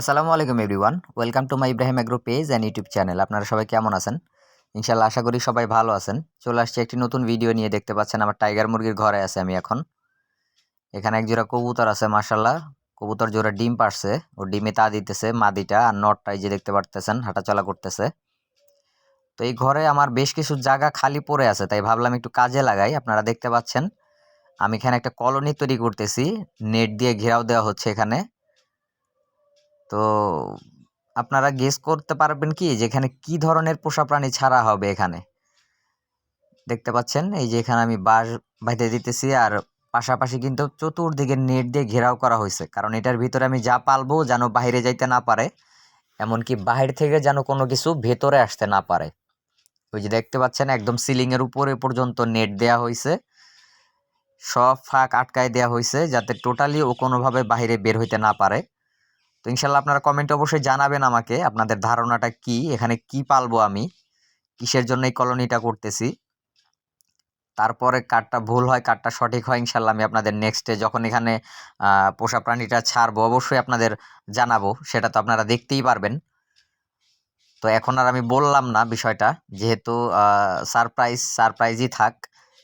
আসসালামু আলাইকুম everyone, welcome to my Ibrahim agro page and YouTube channel. আপনারা সবাই কেমন আছেন? ইনশাল্লাহ আশা করি সবাই ভালো আছেন। চলে আসছি একটি নতুন ভিডিও নিয়ে। দেখতে পাচ্ছেন আমার টাইগার মুরগির ঘরে আছে আমি এখন। এখানে এক জোড়া কবুতর আছে, মাশাল্লাহ কবুতর জোড়া ডিম পারছে, ও ডিমে তা দিতেছে মাদিটা, আর নটটাই যে দেখতে পারতেছেন হাঁটাচলা করতেছে। তো এই ঘরে আমার বেশ কিছু জায়গা খালি পড়ে আছে, তাই ভাবলাম একটু কাজে লাগাই। আপনারা দেখতে পাচ্ছেন আমি এখানে একটা কলোনি তৈরি করতেছি, নেট দিয়ে ঘেরাও দেওয়া হচ্ছে এখানে। তো আপনারা গেস করতে পারবেন কি যেখানে কি ধরনের পোষা প্রাণী ছাড়া হবে। এখানে দেখতে পাচ্ছেন এই যে এখানে আমি বাঁশ বাইতে দিতেছি, আর পাশাপাশি কিন্তু চতুর্দিকে নেট দিয়ে ঘেরাও করা হয়েছে, কারণ এটার ভিতরে আমি যা পালবো যেন বাইরে যাইতে না পারে, এমনকি বাহির থেকে যেন কোনো কিছু ভেতরে আসতে না পারে। ওই যে দেখতে পাচ্ছেন একদম সিলিং এর উপরে পর্যন্ত নেট দেয়া হয়েছে, সব ফাঁক আটকায় দেয়া হয়েছে যাতে টোটালি ও কোনোভাবে বাইরে বের হইতে না পারে। তো ইনশাল্লাহ আপনারা কমেন্টে অবশ্যই জানাবেন আমাকে আপনাদের ধারণাটা কি, এখানে কি পালবো আমি, কিসের জন্য এই কলোনিটা করতেছি। তারপরে কারটা ভুল হয় কারটা সঠিক হয় ইনশাল্লাহ আমি আপনাদের নেক্সটে যখন এখানে পোষা প্রাণীটা ছাড়বো অবশ্যই আপনাদের জানাবো, সেটা তো আপনারা দেখতেই পারবেন। তো এখন আর আমি বললাম না বিষয়টা, যেহেতু সারপ্রাইজই থাক।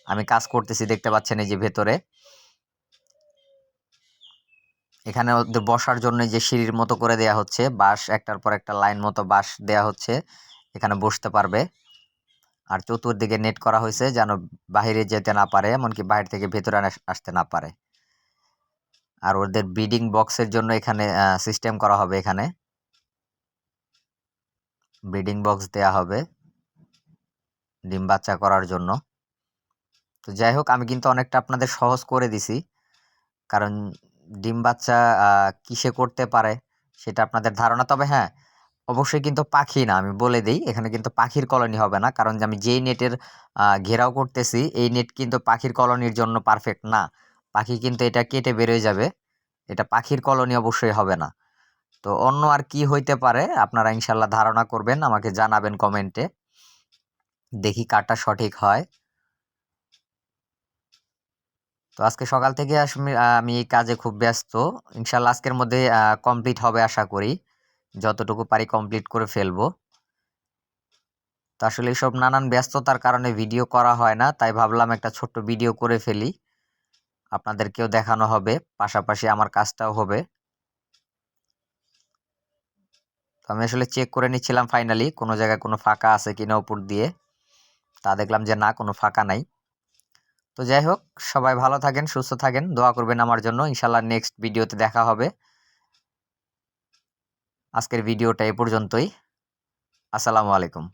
আমি কাজ করতেছি, দেখতে পাচ্ছেন এই যে ভেতরে এখানে ওদের বসার জন্য যে সিঁড়ির মতো করে দেয়া হচ্ছে, বাঁশ একটার পর একটা লাইন মতো বাঁশ দেয়া হচ্ছে, এখানে বসতে পারবে। আর চতুর্দিকে নেট করা হয়েছে যেন বাহিরে যেতে না পারে, এমনকি বাইরে থেকে ভেতরে আসতে না পারে। আর ওদের ব্রিডিং বক্সের জন্য এখানে সিস্টেম করা হবে, এখানে ব্রিডিং বক্স দেয়া হবে ডিম বাচ্চা করার জন্য। তো যাই হোক, আমি কিন্তু অনেকটা আপনাদের সহজ করে দিছি, কারণ ডিম বাচ্চা কিসে করতে পারে সেটা আপনাদের ধারণা। তবে হ্যাঁ, অবশ্যই কিন্তু পাখি না, আমি বলে দেই এখানে কিন্তু পাখির কলোনি হবে না, কারণ আমি যেই নেটের ঘেরাও করতেছি এই নেট কিন্তু পাখির কলোনির জন্য পারফেক্ট না। পাখি কিন্তু এটা কেটে বেরোয় যাবে, এটা পাখির কলোনি অবশ্যই হবে না। তো অন্য আর কি হইতে পারে আপনারা ইনশাল্লাহ ধারণা করবেন, আমাকে জানাবেন কমেন্টে, দেখি কারটা সঠিক হয়। তো আজকে সকাল থেকে আমি এই কাজে খুব ব্যস্ত। ইনশাল্লাহ আজকের মধ্যে কমপ্লিট হবে আশা করি, যতটুকু পারি কমপ্লিট করে ফেলবো। তো আসলে এইসব নানান ব্যস্ততার কারণে ভিডিও করা হয় না, তাই ভাবলাম একটা ছোট্ট ভিডিও করে ফেলি, আপনাদেরকেও দেখানো হবে, পাশাপাশি আমার কাজটাও হবে। তো আমি আসলে চেক করে নিচ্ছিলাম ফাইনালি কোনো জায়গায় কোনো ফাঁকা আছে কিনা উপর দিয়ে, তা দেখলাম যে না, কোনো ফাঁকা নাই। তো যাই হোক, সবাই ভালো থাকেন, সুস্থ থাকেন, দোয়া করবেন আমার জন্য। ইনশাল্লাহ নেক্সট ভিডিওতে দেখা হবে। আজকের ভিডিওটা এ পর্যন্তই। আসসালামু আলাইকুম।